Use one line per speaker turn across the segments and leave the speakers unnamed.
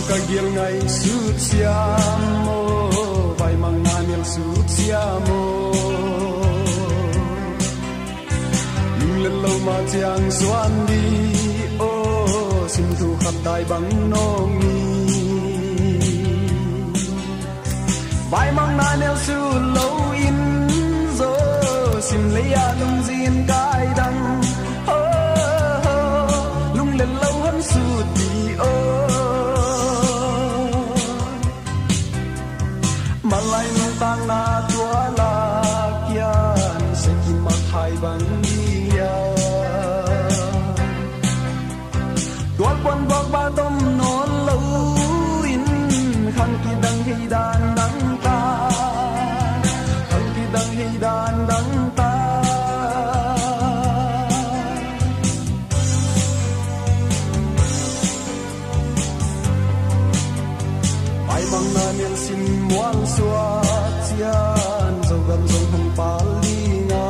Kagil ngay sut siamo vai mang nanil sut siamo lưng lâu mà chàng xoan đi ô xin thu khắp đại bằng nông mi vai mang nanil sut lâu in zo xin lấy lung zin cái đăng lung lên lâu hơn sut đi ô malay nung tang na tua la kian se ki makhai bang dia tual pon bok ba tom non lo in khang ki dang hi dan dang ta khang ki dang hi dan dang ta ai mang na nian sin muang xua chian dâu gần dâu hồng palinga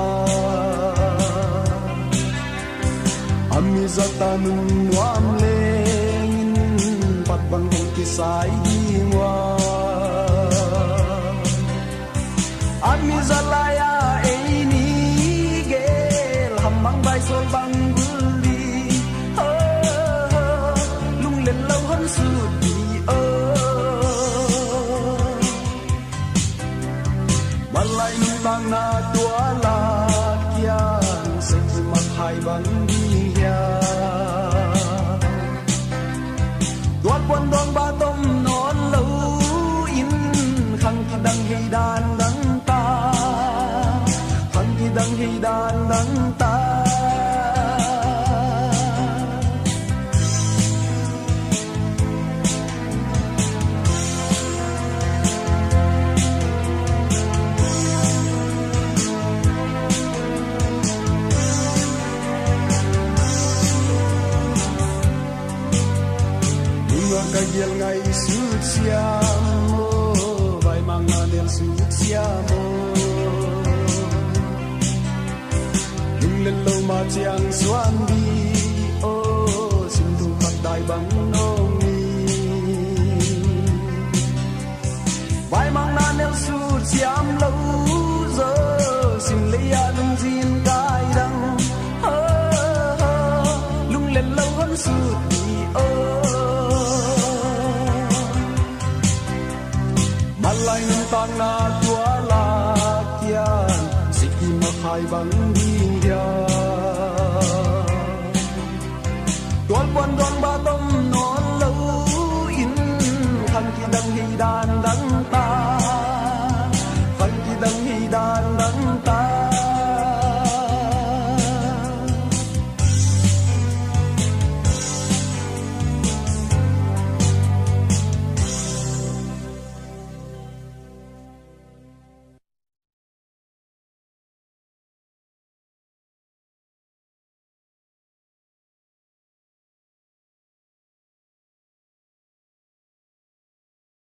ami zata nun nuam lengin pat bang hong kisai dingwa ami zalaya eini gel hamang bai sol bang guli lung lên lâu hơn sud đi malay nang na tua la kian se ki makhai bang dia tuan pon dong ba tom non lo in khang ki dang hi dan dang ta khang ki dang hi dan dang ta Kagil ngay sut siamo vai mang nanil sut siamo lung lên lâu mà chàng xoan đi ô xin thu khắp đại bằng nông mi vai mang nanil sut siam lâu giờ xin lấy lung zin cái đăng lung lên lâu hơn sut đi ô malay nung tang na tua la kian siki makhai bang